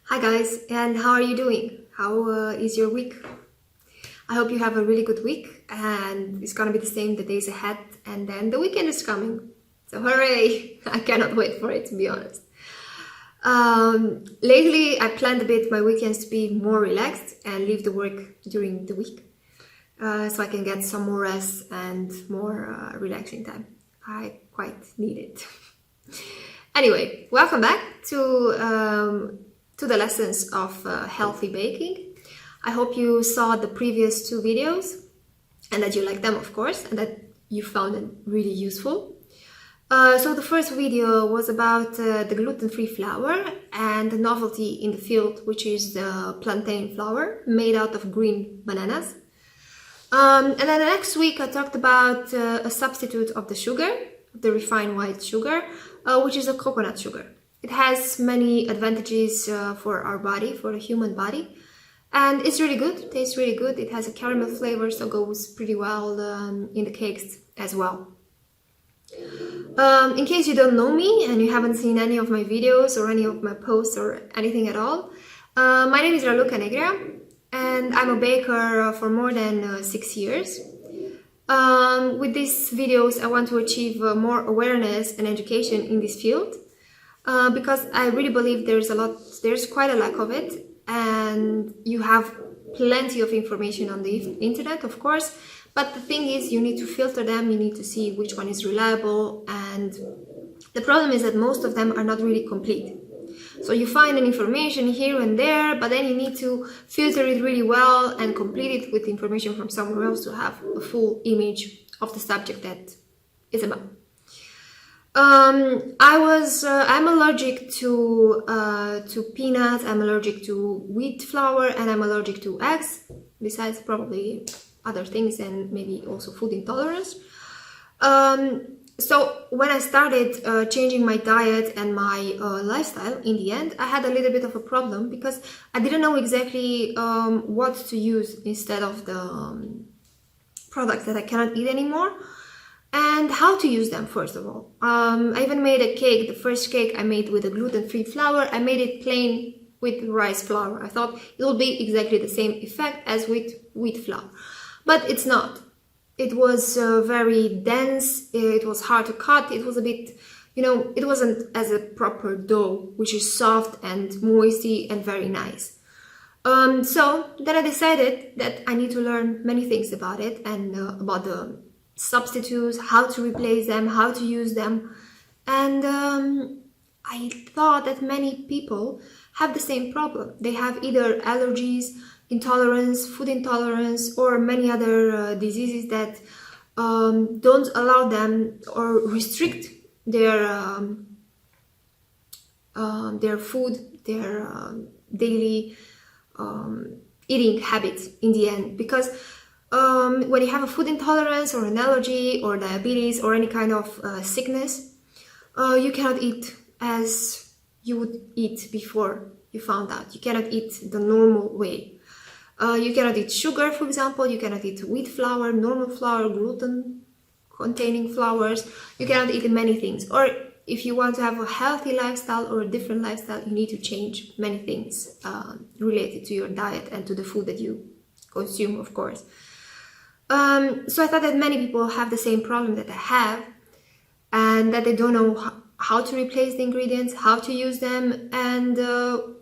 Hi guys, and how are you doing? How is your week? I hope you have a really good week and it's gonna be the same the days ahead, and then the weekend is coming. So hooray! I cannot wait for it, to be honest. Lately I planned a bit my weekends to be more relaxed and leave the work during the week, so I can get some more rest and more relaxing time. I quite need it. Anyway, welcome back to the lessons of healthy baking. I hope you saw the previous two videos and that you liked them, of course, and that you found them really useful. So the first video was about the gluten-free flour and the novelty in the field, which is the plantain flour made out of green bananas. And then the next week I talked about a substitute of the sugar, the refined white sugar, which is a coconut sugar. It has many advantages for our body, for the human body, and it's really good, tastes really good. It has a caramel flavor, so goes pretty well in the cakes as well. In case you don't know me and you haven't seen any of my videos or any of my posts or anything at all, my name is Raluca Negra and I'm a baker for more than 6 years. With these videos I want to achieve more awareness and education in this field, because I really believe there's quite a lack of it, and you have plenty of information on the internet, of course, but the thing is you need to filter them, you need to see which one is reliable, and the problem is that most of them are not really complete. So you find an information here and there, but then you need to filter it really well and complete it with information from somewhere else to have a full image of the subject that it's about. I'm allergic to peanuts, I'm allergic to wheat flour, and I'm allergic to eggs, besides probably other things and maybe also food intolerance. So when I started changing my diet and my lifestyle, in the end, I had a little bit of a problem because I didn't know exactly what to use instead of the products that I cannot eat anymore, and how to use them, first of all. I even made a cake. The first cake I made with a gluten-free flour, I made it plain with rice flour. I thought it will be exactly the same effect as with wheat flour, but it's not. It was very dense, it was hard to cut, it was a bit, it wasn't as a proper dough, which is soft and moisty and very nice. So then I decided that I need to learn many things about it and about the substitutes, how to replace them, how to use them. And I thought that many people have the same problem. They have either allergies, intolerance, food intolerance, or many other diseases that don't allow them or restrict their food, their daily eating habits in the end. Because when you have a food intolerance or an allergy or diabetes or any kind of sickness, you cannot eat as you would eat before you found out. You cannot eat the normal way. You cannot eat sugar, for example. You cannot eat wheat flour, normal flour, gluten-containing flours. You cannot eat many things. Or if you want to have a healthy lifestyle or a different lifestyle, you need to change many things related to your diet and to the food that you consume, of course. So I thought that many people have the same problem that I have, and that they don't know how to replace the ingredients, how to use them, and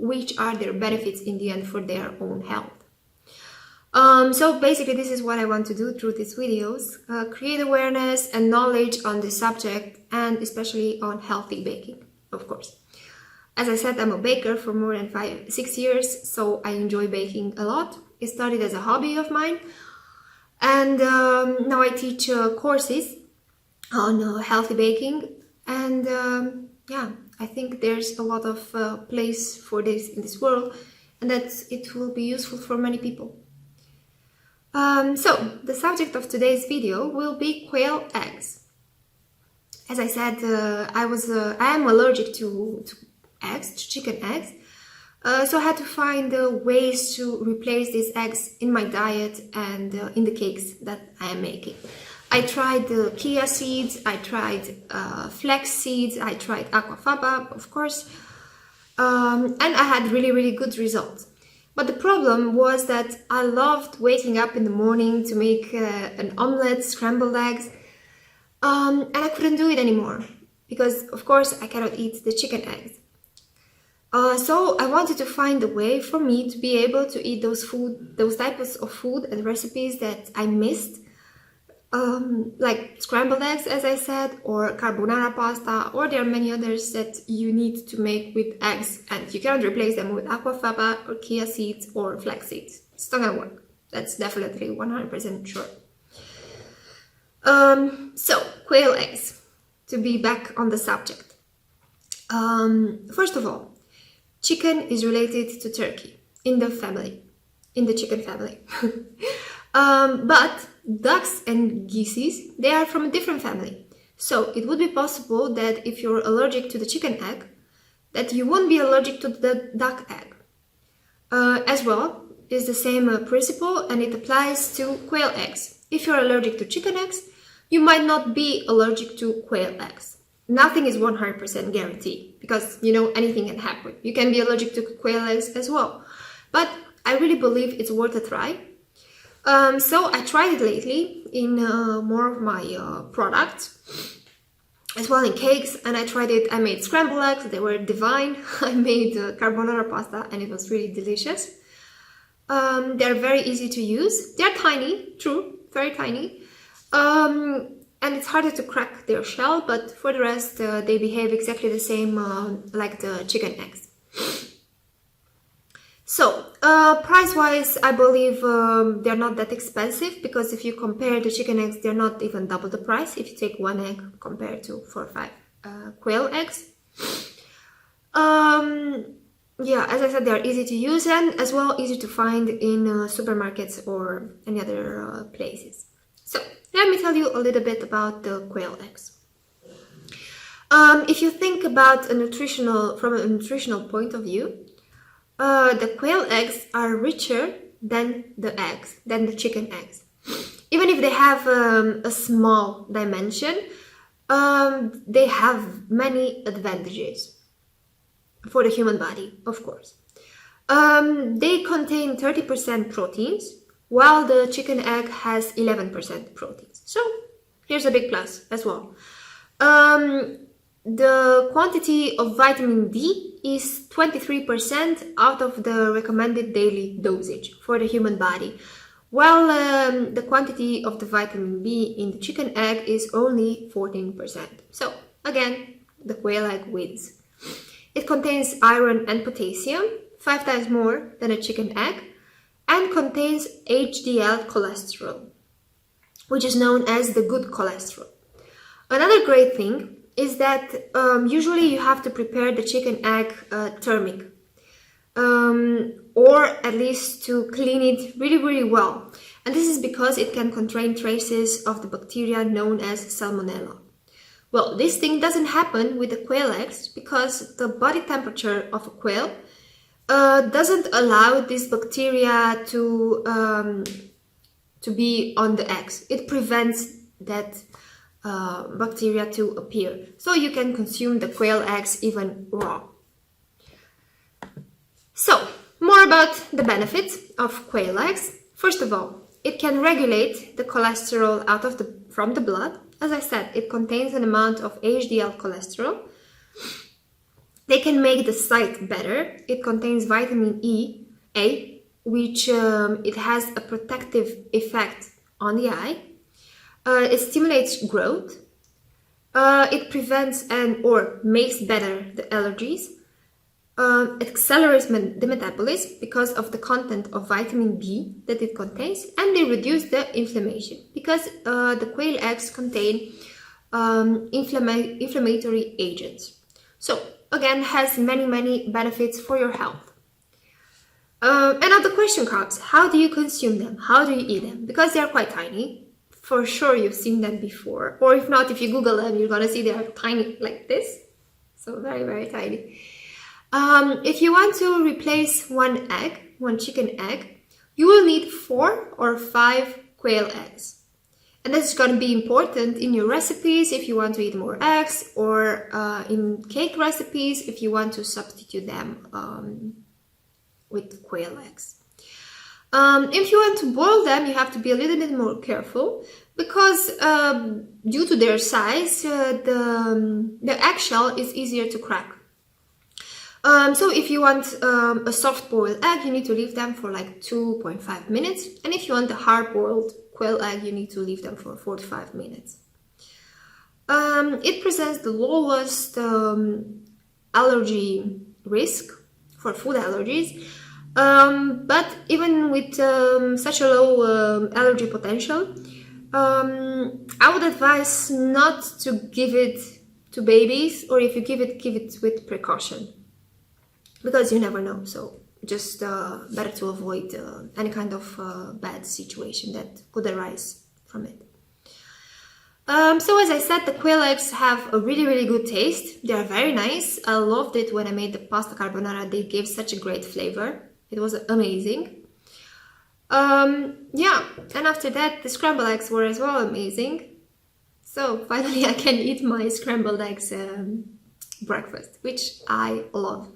which are their benefits in the end for their own health. So basically this is what I want to do through these videos, create awareness and knowledge on this subject, and especially on healthy baking, of course. As I said, I'm a baker for more than 6 years, so I enjoy baking a lot. It started as a hobby of mine, and now I teach courses on healthy baking, and yeah, I think there's a lot of place for this in this world, and that it will be useful for many people. So the subject of today's video will be quail eggs. As I said, I am allergic to eggs, to chicken eggs, so I had to find ways to replace these eggs in my diet and in the cakes that I am making. I tried the chia seeds, I tried flax seeds, I tried aquafaba, of course, And I had really good results. But the problem was that I loved waking up in the morning to make an omelette, scrambled eggs, and I couldn't do it anymore because, of course, I cannot eat the chicken eggs. So I wanted to find a way for me to be able to eat those types of food and recipes that I missed, like scrambled eggs, as I said, or carbonara pasta, or there are many others that you need to make with eggs, and you cannot replace them with aquafaba or chia seeds or flax seeds. It's not gonna work. That's definitely 100% sure. So, quail eggs, to be back on the subject. First of all, chicken is related to turkey in the chicken family. But ducks and geese, they are from a different family. So it would be possible that if you're allergic to the chicken egg, that you won't be allergic to the duck egg. As well, it's the same principle, and it applies to quail eggs. If you're allergic to chicken eggs, you might not be allergic to quail eggs. Nothing is 100% guaranteed because, anything can happen. You can be allergic to quail eggs as well. But I really believe it's worth a try. So I tried it lately in more of my products, as well in cakes, and I made scrambled eggs, they were divine. I made carbonara pasta and it was really delicious. They're very easy to use. They're tiny, true, very tiny. And it's harder to crack their shell, but for the rest, they behave exactly the same like the chicken eggs. So, price-wise, I believe they're not that expensive, because if you compare the chicken eggs, they're not even double the price if you take one egg compared to 4 or 5 quail eggs. Yeah, as I said, they're easy to use and as well easy to find in supermarkets or any other places. So, let me tell you a little bit about the quail eggs. If you think about from a nutritional point of view, the quail eggs are richer than the chicken eggs. Even if they have a small dimension, they have many advantages for the human body, of course. They contain 30% proteins, while the chicken egg has 11% proteins. So here's a big plus as well. The quantity of vitamin D is 23% out of the recommended daily dosage for the human body, while the quantity of the vitamin B in the chicken egg is only 14%. So again, the quail egg wins. It contains iron and potassium, 5 times more than a chicken egg, and contains HDL cholesterol, which is known as the good cholesterol. Another great thing is that usually you have to prepare the chicken egg thermic, or at least to clean it really well. And this is because it can contain traces of the bacteria known as salmonella. Well, this thing doesn't happen with the quail eggs because the body temperature of a quail doesn't allow this bacteria to be on the eggs. It prevents that bacteria to appear. So you can consume the quail eggs even raw. So, more about the benefits of quail eggs. First of all, it can regulate the cholesterol from the blood. As I said, it contains an amount of HDL cholesterol. They can make the sight better. It contains vitamin A, which it has a protective effect on the eye. It stimulates growth. It prevents or makes better the allergies. It accelerates the metabolism because of the content of vitamin B that it contains, and they reduce the inflammation because the quail eggs contain inflammatory agents. So again, has many benefits for your health. And now the question comes: how do you consume them? How do you eat them? Because they are quite tiny. For sure, you've seen them before, or if not, if you Google them, you're gonna see they are tiny like this. So very tiny. If you want to replace one chicken egg, you will need 4 or 5 quail eggs. And that's going to be important in your recipes if you want to eat more eggs, or in cake recipes if you want to substitute them with quail eggs. If you want to boil them, you have to be a little bit more careful, because due to their size, the eggshell is easier to crack. So if you want a soft boiled egg, you need to leave them for like 2.5 minutes. And if you want a hard boiled quail egg, you need to leave them for 45 minutes. It presents the lowest allergy risk for food allergies. But even with such a low allergy potential, I would advise not to give it to babies, or if you give it with precaution, because you never know. So just better to avoid any kind of bad situation that could arise from it. So as I said, the quail eggs have a really good taste. They are very nice. I loved it when I made the pasta carbonara. They gave such a great flavor. It was amazing. Yeah, and after that the scrambled eggs were as well amazing. So finally I can eat my scrambled eggs breakfast, which I love.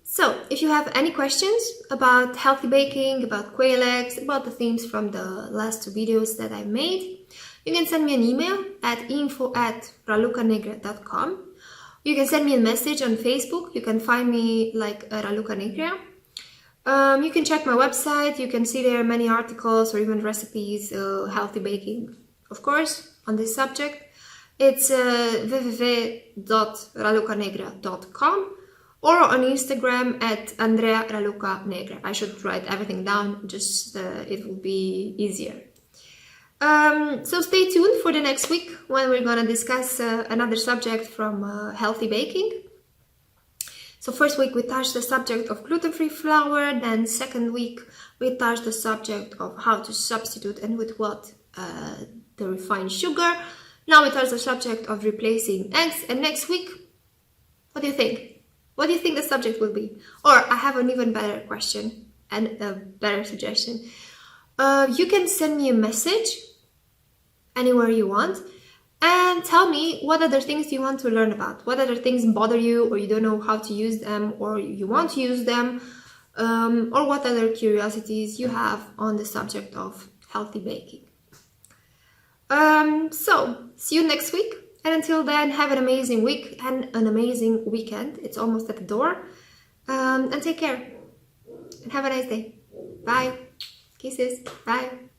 So if you have any questions about healthy baking, about quail eggs, about the themes from the last two videos that I made, you can send me an email at info@ralucanegra.com. You can send me a message on Facebook. You can find me like Raluca Negra. You can check my website. You can see there many articles or even recipes, healthy baking, of course, on this subject. It's www.ralucanegra.com, or on Instagram at Andrea Raluca Negra. I should write everything down, just it will be easier. So stay tuned for the next week, when we're gonna discuss another subject from healthy baking. So first week we touched the subject of gluten-free flour, then second week we touched the subject of how to substitute and with what the refined sugar. Now we touch the subject of replacing eggs, and next week, what do you think? What do you think the subject will be? Or I have an even better question and a better suggestion. You can send me a message anywhere you want and tell me what other things you want to learn about, what other things bother you, or you don't know how to use them, or you want to use them, or what other curiosities you have on the subject of healthy baking. So see you next week, and until then, have an amazing week and an amazing weekend. It's almost at the door. And take care and have a nice day. Bye. Kisses. Bye.